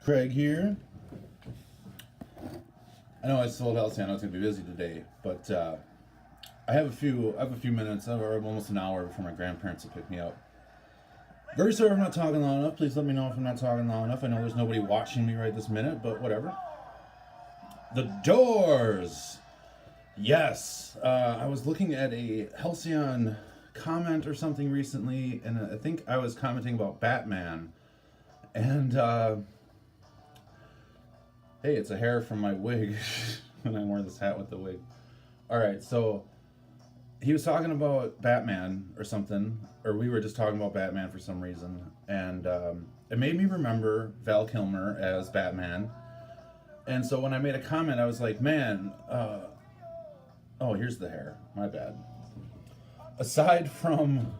Craig here. I know I told Elsie I know it's gonna be busy today, but I have a few minutes, or almost an hour before my grandparents will pick me up. Very sorry if I'm not talking long enough. Please let me know if I'm not talking long enough. I know there's nobody watching me right this minute, but whatever. The Doors. Yes, I was looking at a Halcyon comment or something recently, and I think I was commenting about Batman, and hey, it's a hair from my wig when I wore this hat with the wig. All right, so he was talking about Batman or something, or we were just talking about Batman for some reason, and it made me remember Val Kilmer as Batman. And so when I made a comment, I was like, man, oh, here's the hair. My bad. Aside from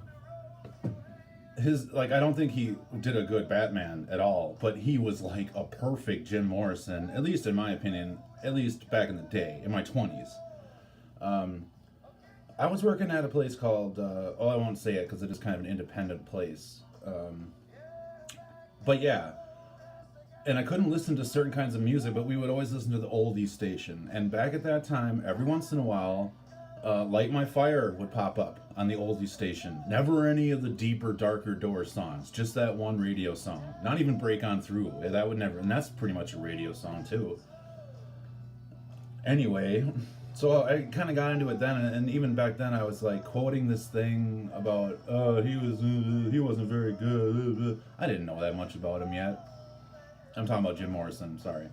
his, like, I don't think he did a good Batman at all, but he was like a perfect Jim Morrison, at least in my opinion, at least back in the day, in my 20s. I was working at a place called, oh, I won't say it because it is kind of an independent place. But yeah, and I couldn't listen to certain kinds of music, but we would always listen to the oldies station. And back at that time, every once in a while, Light My Fire would pop up on the oldies station. Never any of the deeper, darker Doors songs, just that one radio song. Not even Break On Through. That would never, and that's pretty much a radio song too. Anyway, so I kind of got into it then, and even back then I was like quoting this thing about, he wasn't very good. I didn't know that much about him yet. I'm talking about Jim Morrison, sorry.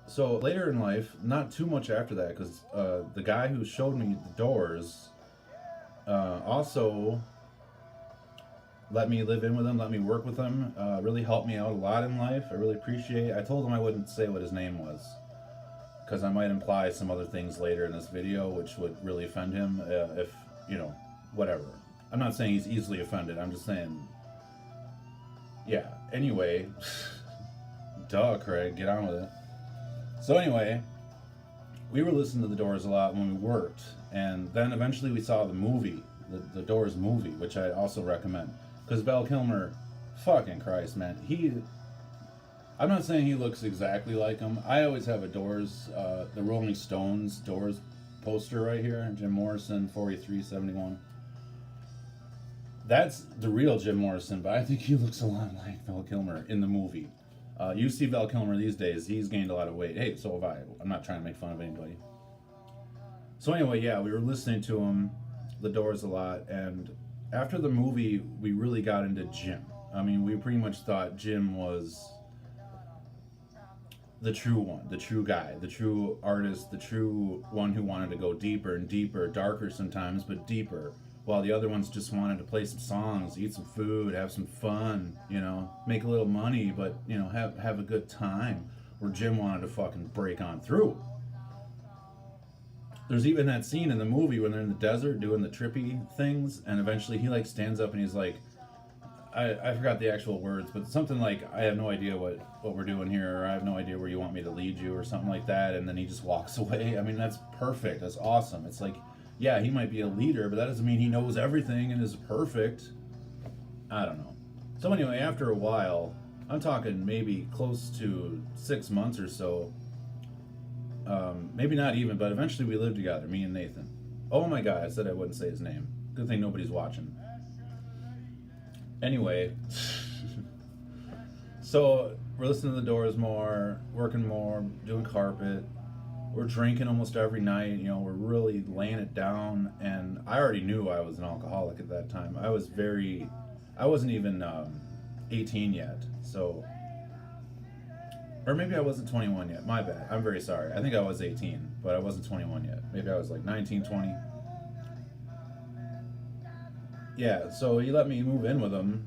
So later in life, not too much after that, because the guy who showed me the Doors also let me live in with him, let me work with him, really helped me out a lot in life. I really appreciate it. I told him I wouldn't say what his name was, because I might imply some other things later in this video which would really offend him, if, you know, whatever. I'm not saying he's easily offended, I'm just saying, yeah, anyway, duh, Craig, get on with it. So anyway, we were listening to the Doors a lot when we worked, and then eventually we saw the movie, the Doors movie, which I also recommend, because Val Kilmer, fucking Christ, man, I'm not saying he looks exactly like him. I always have a Doors, the Rolling Stones Doors poster right here, Jim Morrison, 4371. That's the real Jim Morrison, but I think he looks a lot like Val Kilmer in the movie. You see Val Kilmer these days, he's gained a lot of weight. Hey, so have I. I'm not trying to make fun of anybody. So anyway, yeah, we were listening to him, the Doors, a lot, and after the movie, we really got into Jim. I mean, we pretty much thought Jim was the true one, the true guy, the true artist, the true one who wanted to go deeper and deeper, darker sometimes, but deeper. While the other ones just wanted to play some songs, eat some food, have some fun, you know, make a little money, but, you know, have a good time. Where Jim wanted to fucking break on through. There's even that scene in the movie when they're in the desert doing the trippy things, and eventually he like stands up and he's like, I forgot the actual words, but something like, I have no idea what we're doing here, or I have no idea where you want me to lead you, or something like that, and then he just walks away. I mean, that's perfect. That's awesome. It's like, yeah, he might be a leader, but that doesn't mean he knows everything and is perfect. I don't know. So anyway, after a while, I'm talking maybe close to 6 months or so, maybe not even, but eventually we lived together, me and Nathan. Oh my God, I said I wouldn't say his name. Good thing nobody's watching. Anyway, so we're listening to the Doors more, working more, doing carpet. We're drinking almost every night, you know, we're really laying it down, and I already knew I was an alcoholic at that time. I wasn't even 18 yet, so, or maybe I wasn't 21 yet, my bad, I'm very sorry. I think I was 18, but I wasn't 21 yet. Maybe I was like 19, 20. Yeah, so he let me move in with him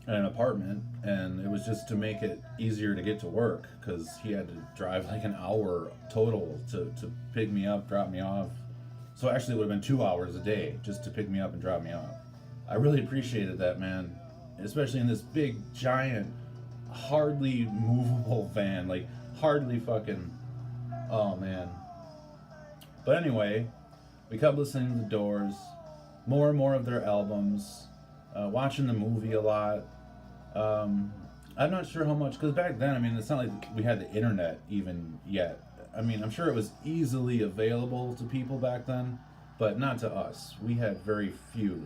in an apartment, and it was just to make it easier to get to work, because he had to drive like an hour total to pick me up, drop me off. So actually it would have been 2 hours a day just to pick me up and drop me off. I really appreciated that, man, especially in this big, giant, hardly movable van, like hardly fucking, oh man. But anyway, we kept listening to the Doors, more and more of their albums, watching the movie a lot. I'm not sure how much, because back then, I mean, it's not like we had the internet even yet. I mean, I'm sure it was easily available to people back then, but not to us. We had very few.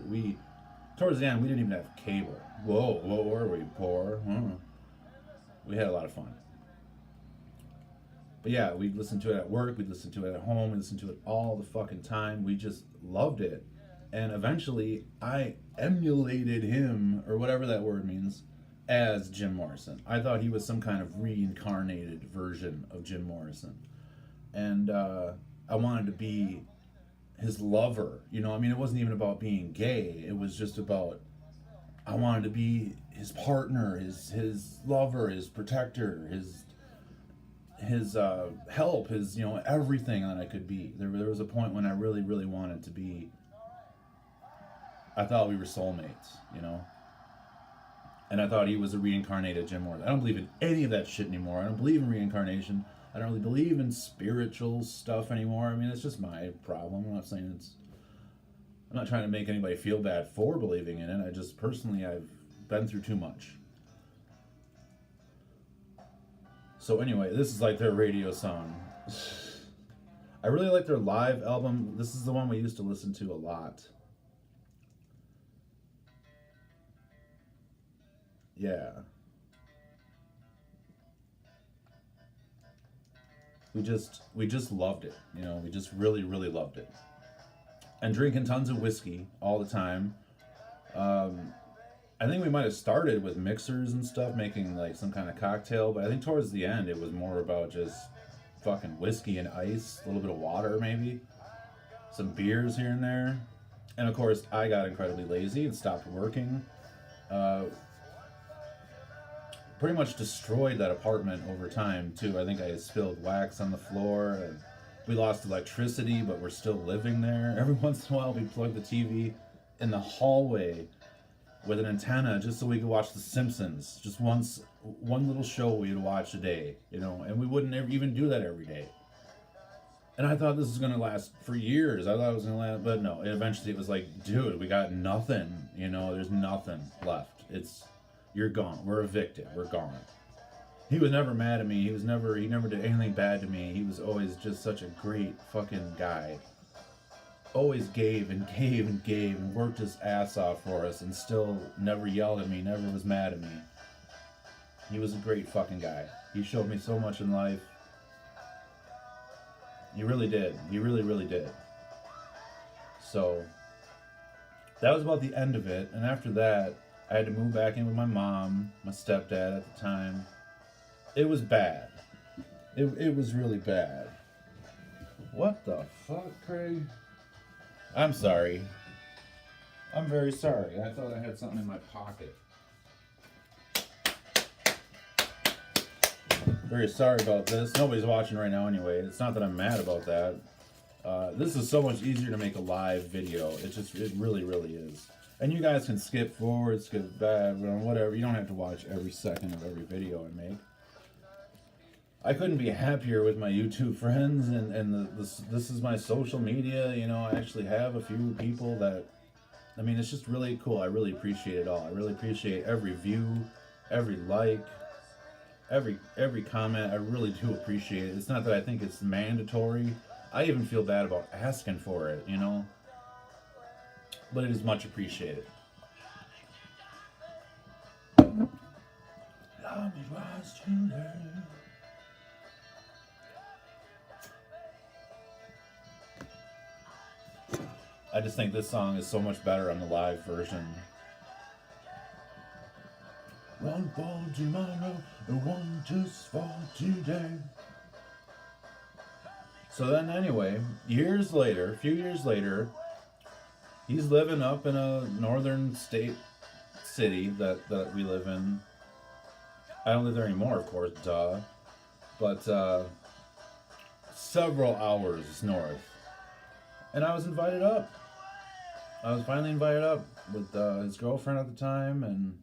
Towards the end, we didn't even have cable. Whoa, what were we, poor? We had a lot of fun. But yeah, we'd listen to it at work, we'd listen to it at home, we'd listen to it all the fucking time. We just loved it. And eventually, I emulated him, or whatever that word means, as Jim Morrison. I thought he was some kind of reincarnated version of Jim Morrison. And I wanted to be his lover. You know, I mean, it wasn't even about being gay. It was just about, I wanted to be his partner, his lover, his protector, his help, his, you know, everything that I could be. There was a point when I really, really wanted to be. I thought we were soulmates, you know? And I thought he was a reincarnated Jim Morrison. I don't believe in any of that shit anymore. I don't believe in reincarnation. I don't really believe in spiritual stuff anymore. I mean, it's just my problem. I'm not saying it's... I'm not trying to make anybody feel bad for believing in it. I just, personally, I've been through too much. So anyway, this is like their radio song. I really like their live album. This is the one we used to listen to a lot. Yeah. We just loved it. You know, we just really, really loved it. And drinking tons of whiskey all the time. I think we might have started with mixers and stuff, making like some kind of cocktail, but I think towards the end it was more about just fucking whiskey and ice, a little bit of water maybe, some beers here and there. And of course, I got incredibly lazy and stopped working. Pretty much destroyed that apartment over time too. I think I spilled wax on the floor, and we lost electricity, but we're still living there. Every once in a while we plug the TV in the hallway with an antenna just so we could watch The Simpsons. Just one little show we'd watch a day, you know, and we wouldn't even do that every day. And I thought this was going to last for years. I thought it was going to last, but no, eventually it was like, dude, we got nothing, you know, there's nothing left. You're gone. We're evicted. We're gone. He was never mad at me. He never did anything bad to me. He was always just such a great fucking guy. Always gave and gave and gave and worked his ass off for us, and still never yelled at me, never was mad at me. He was a great fucking guy. He showed me so much in life. He really did. He really, really did. So, that was about the end of it, and after that, I had to move back in with my mom, my stepdad at the time. It was bad. It was really bad. What the fuck, Craig? I'm sorry. I'm very sorry. I thought I had something in my pocket. Very sorry about this. Nobody's watching right now anyway. It's not that I'm mad about that. This is so much easier to make a live video. It really, really is. And you guys can skip forward, skip back, whatever. You don't have to watch every second of every video I make. I couldn't be happier with my YouTube friends, and this is my social media. You know, I actually have a few people that, I mean, it's just really cool. I really appreciate it all. I really appreciate every view, every like, every comment. I really do appreciate it. It's not that I think it's mandatory. I even feel bad about asking for it, you know? But it is much appreciated. Love me rise today. I just think this song is so much better on the live version. One for tomorrow and one just for today. So then anyway, a few years later, he's living up in a northern state city that we live in. I don't live there anymore, of course, duh. But several hours north. And I was invited up. I was finally invited up with his girlfriend at the time, and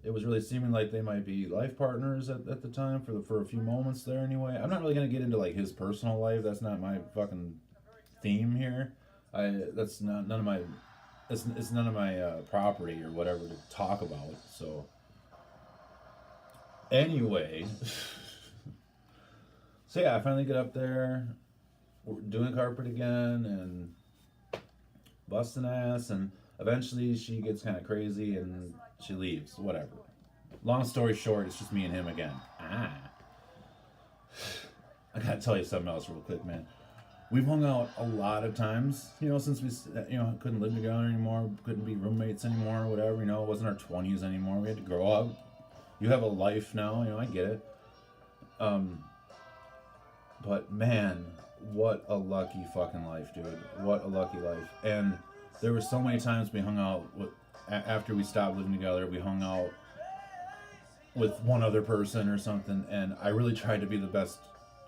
it was really seeming like they might be life partners at the time for a few moments there anyway. I'm not really going to get into like his personal life. That's not my fucking theme here. That's not none of my it's none of my property or whatever to talk about. So Anyway, so yeah, I finally get up there, we're doing carpet again, and busting ass, and eventually she gets kind of crazy and she leaves. Whatever. Long story short, it's just me and him again. I gotta tell you something else real quick, man. We've hung out a lot of times, since we, couldn't live together anymore, couldn't be roommates anymore, whatever, it wasn't our 20s anymore. We had to grow up. You have a life now, I get it. But man, what a lucky fucking life, dude. What a lucky life. And there were so many times we hung out after we stopped living together, we hung out with one other person or something, and I really tried to be the best,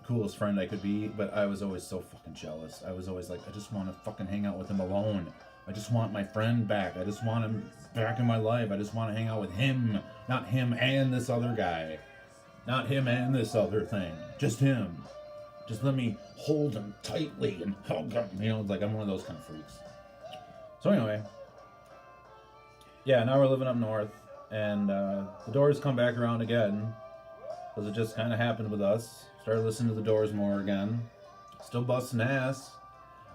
coolest friend I could be, but I was always so fucking jealous. I was always like, I just want to fucking hang out with him alone. I just want my friend back. I just want him back in my life. I just want to hang out with him, not him and this other guy. Not him and this other thing. Just him. Just let me hold him tightly and hug him. Like I'm one of those kind of freaks. So anyway, yeah, now we're living up north, and the Doors come back around again, because it just kind of happened with us. Started listening to the Doors more again. Still busting ass.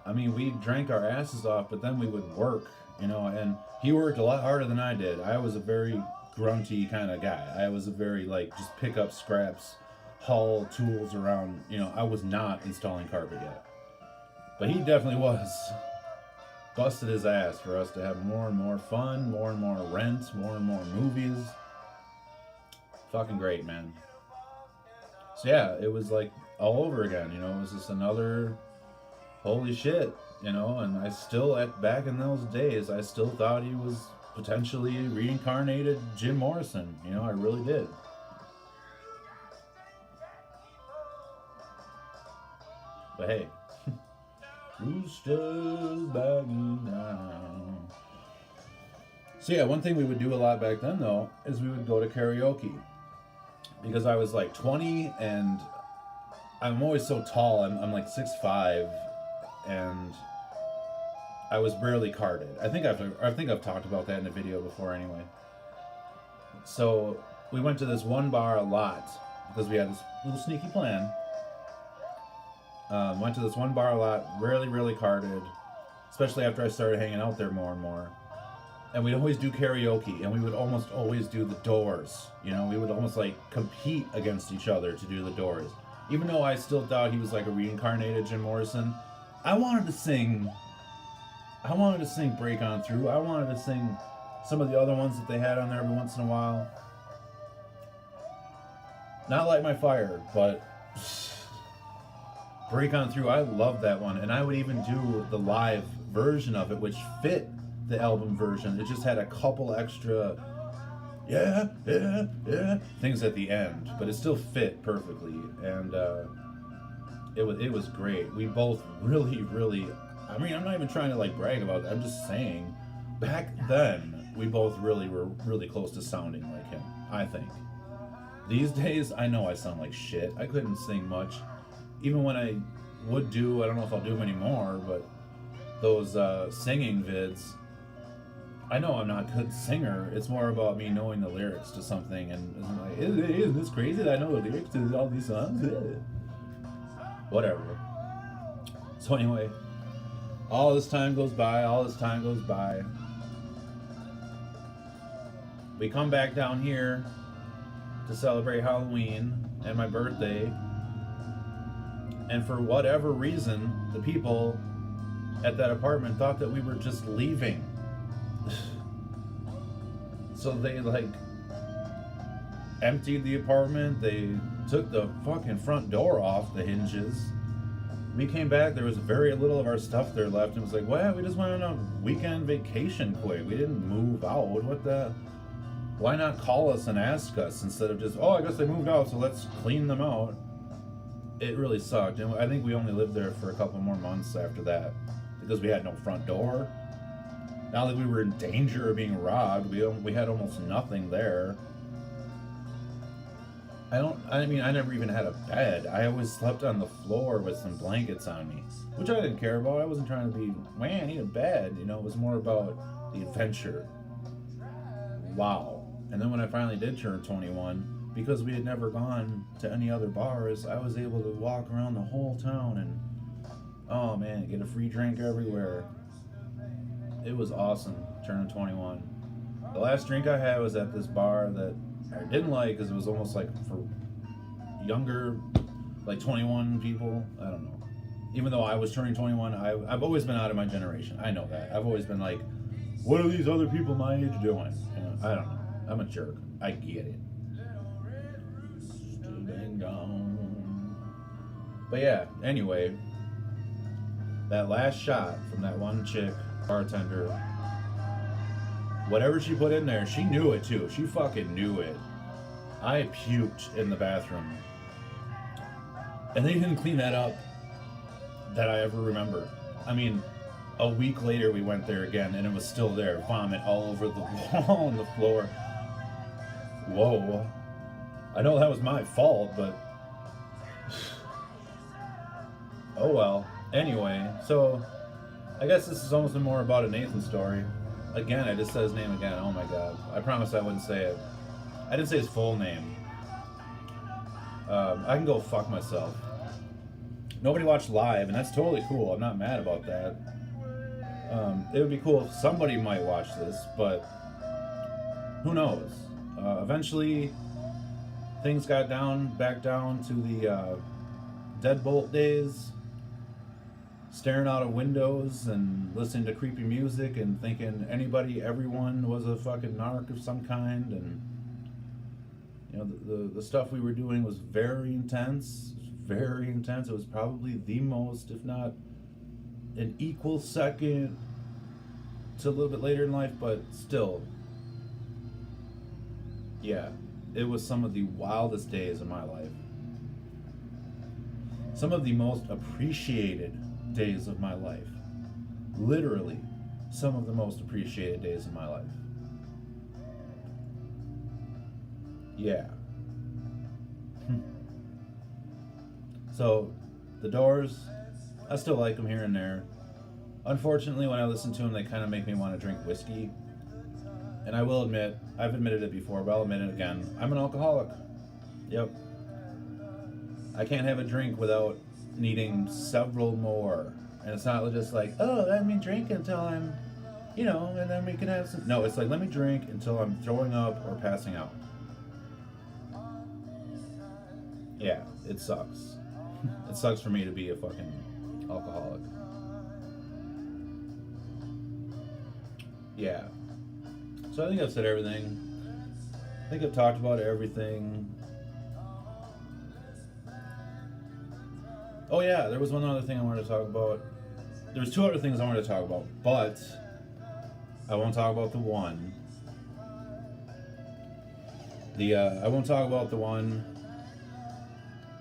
I mean, we drank our asses off, but then we would work, and he worked a lot harder than I did. I was a very grunty kind of guy. I was a very, just pick up scraps, haul tools around. I was not installing carpet yet. But he definitely was. Busted his ass for us to have more and more fun, more and more rent, more and more movies. Fucking great, man. So yeah, it was like all over again, it was just another holy shit, and I still, back in those days, I still thought he was potentially reincarnated Jim Morrison, I really did. But hey, Roosters banging down. So yeah, one thing we would do a lot back then though is we would go to karaoke, because I was like 20 and I'm always so tall. I'm like 6'5", and I was barely carded. I think I've talked about that in a video before anyway. So we went to this one bar a lot because we had this little sneaky plan. Went to this one bar a lot, really carded, especially after I started hanging out there more and more. And we'd always do karaoke, and we would almost always do the Doors. We would almost compete against each other to do the Doors. Even though I still thought he was like a reincarnated Jim Morrison, I wanted to sing Break On Through. I wanted to sing some of the other ones that they had on there every once in a while. Not Light My Fire, but Break On Through, I love that one. And I would even do the live version of it, which fit the album version. It just had a couple extra yeah things at the end, but it still fit perfectly. And it was great. We both really, I mean, I'm not even trying to brag about it. I'm just saying, back then we both really were really close to sounding like him, I think. These days, I know I sound like shit. I couldn't sing much. Even when I would do, I don't know if I'll do them anymore, but those singing vids, I know I'm not a good singer. It's more about me knowing the lyrics to something, and I'm like, isn't this crazy that I know the lyrics to all these songs? Whatever. So anyway, all this time goes by. We come back down here to celebrate Halloween and my birthday, and for whatever reason, the people at that apartment thought that we were just leaving. So they emptied the apartment. They took the fucking front door off the hinges. We came back, there was very little of our stuff there left, and it was like, well, we just went on a weekend vacation quick. We didn't move out. Why not call us and ask us instead of just, I guess they moved out, so let's clean them out. It really sucked, and I think we only lived there for a couple more months after that because we had no front door. Now that we were in danger of being robbed, we had almost nothing there. I never even had a bed. I always slept on the floor with some blankets on me, which I didn't care about. I wasn't trying to be, man, I need a bed. It was more about the adventure. Wow. And then when I finally did turn 21, because we had never gone to any other bars, I was able to walk around the whole town and, oh man, get a free drink everywhere. It was awesome turning 21. The last drink I had was at this bar that I didn't like because it was almost like for younger, like 21 people. I don't know. Even though I was turning 21, I've always been out of my generation. I know that. I've always been like, what are these other people my age doing? You know, I don't know. I'm a jerk. I get it. But yeah, anyway, that last shot from that one chick, bartender, whatever she put in there, she knew it too. She fucking knew it. I puked in the bathroom. And they didn't clean that up that I ever remember. I mean, a week later we went there again and it was still there. Vomit all over the wall and the floor. Whoa. I know that was my fault, but oh well. Anyway, so I guess this is almost more about a Nathan story. Again, I just said his name again. Oh my god. I promised I wouldn't say it. I didn't say his full name. I can go fuck myself. Nobody watched live, and that's totally cool. I'm not mad about that. It would be cool if somebody might watch this, but who knows? Eventually, things got back down to the deadbolt days, staring out of windows and listening to creepy music and thinking everyone was a fucking narc of some kind. And you know, the stuff we were doing was very intense. Very intense. It was probably the most, if not an equal second to a little bit later in life, but still, yeah, it was some of the wildest days of my life. Some of the most appreciated days of my life. Literally, some of the most appreciated days of my life. Yeah. So, the Doors, I still like them here and there. Unfortunately, when I listen to them, they kind of make me want to drink whiskey. And I will admit, I've admitted it before, but I'll admit it again. I'm an alcoholic. Yep. I can't have a drink without needing several more. And it's not just like, oh, let me drink until I'm, you know, and then we can have some. No, it's like, let me drink until I'm throwing up or passing out. Yeah, it sucks. It sucks for me to be a fucking alcoholic. Yeah. So I think I've said everything. I think I've talked about everything. Oh yeah, there was one other thing I wanted to talk about. There was two other things I wanted to talk about, but I won't talk about the one. I won't talk about the one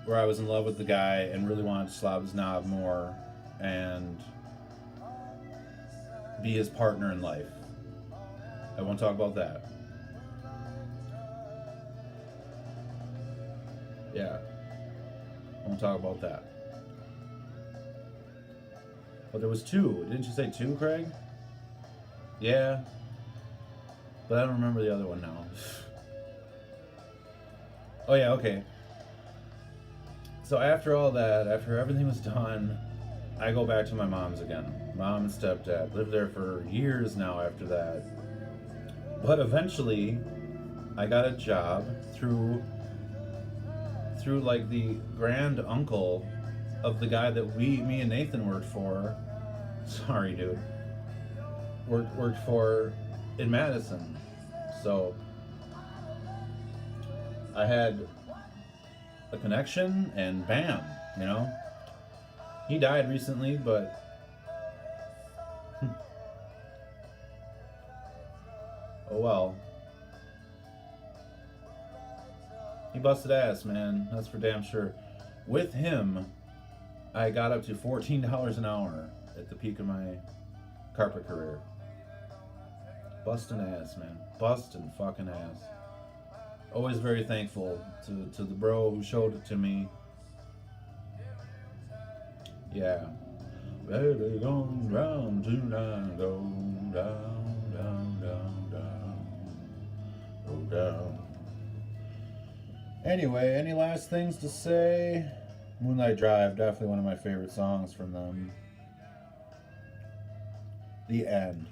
where I was in love with the guy and really wanted to slob his knob more and be his partner in life. I won't talk about that. Yeah. I won't talk about that. But there was two. Didn't you say two, Craig? Yeah. But I don't remember the other one now. Oh yeah, okay. So after all that, after everything was done, I go back to my mom's again. Mom and stepdad. Lived there for years now after that. But eventually, I got a job through like the grand uncle of the guy that me and Nathan worked for. Sorry, dude. Worked for in Madison. So I had a connection, and bam, you know. He died recently, but oh well. He busted ass, man. That's for damn sure. With him, I got up to $14 an hour at the peak of my carpet career. Busting ass, man. Busting fucking ass. Always very thankful to the bro who showed it to me. Yeah. Baby, going round tonight, go down, down, down, down, go down. Anyway, any last things to say? Moonlight Drive, definitely one of my favorite songs from them. The End.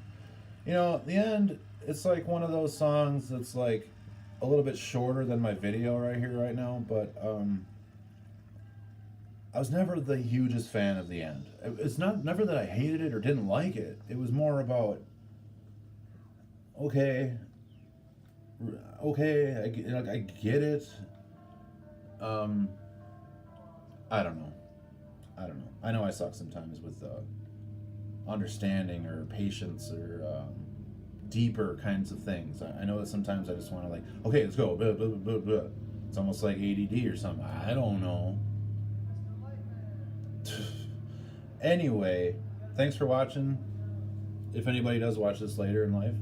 You know, The End, it's like one of those songs that's like a little bit shorter than my video right here, right now, but I was never the hugest fan of The End. It's never that I hated it or didn't like it. It was more about, okay, I get it. I don't know. I know I suck sometimes with understanding or patience or deeper kinds of things. I know that sometimes I just want to like, okay, let's go. Blah, blah, blah, blah. It's almost like ADD or something. I don't know. Anyway, thanks for watching. If anybody does watch this later in life,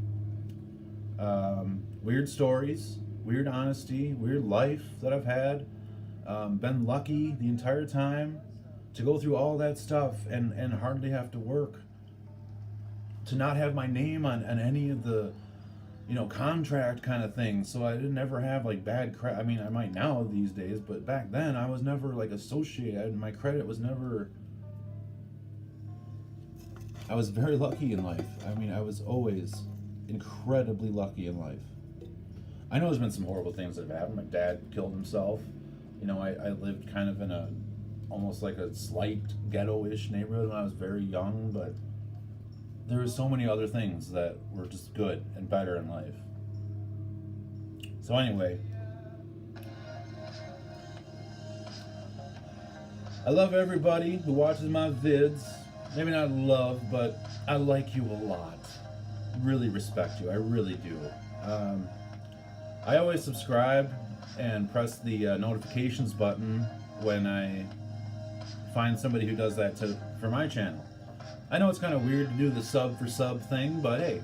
weird stories, weird honesty, weird life that I've had. Been lucky the entire time to go through all that stuff and hardly have to work. To not have my name on any of the, contract kind of things. So I didn't ever have like bad credit. I mean, I might now these days, but back then I was never like associated. My credit was never. I was very lucky in life. I mean, I was always incredibly lucky in life. I know there's been some horrible things that have happened. My dad killed himself. I lived kind of in almost like a slight ghetto-ish neighborhood when I was very young, but there were so many other things that were just good and better in life. So anyway, I love everybody who watches my vids. Maybe not love, but I like you a lot. Really respect you. I really do. I always subscribe and press the notifications button when I find somebody who does that for my channel. I know it's kind of weird to do the sub for sub thing, but hey,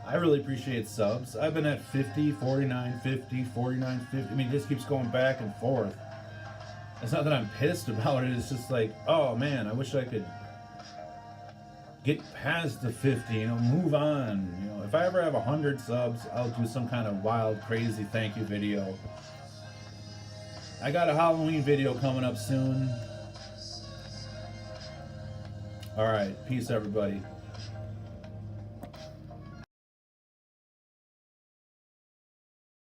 I really appreciate subs. I've been at 50, 49, 50, 49, 50. I mean, it just keeps going back and forth. It's not that I'm pissed about it. It's just like, oh man, I wish I could get past the 50, move on. If I ever have 100 subs, I'll do some kind of wild, crazy thank you video. I got a Halloween video coming up soon. All right, peace everybody.